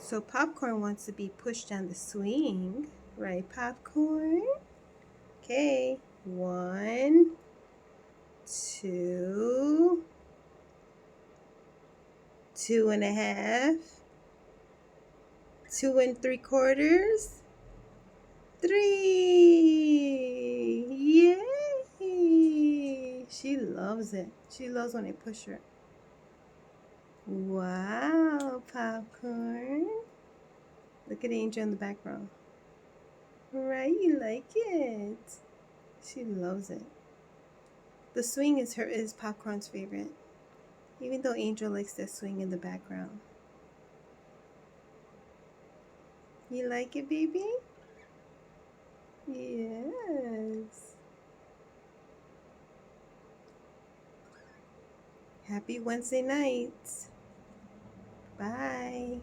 So Popcorn wants to be pushed on the swing, right, Popcorn? Okay, 1, 2, 2.5, 2 3/4, 3. Yay! She loves it. She loves when I push her. Wow, Popcorn. Look at Angel in the background. Right, you like it. She loves it. The swing is Popcorn's favorite. Even though Angel likes that swing in the background. You like it, baby? Yes. Happy Wednesday nights. Bye.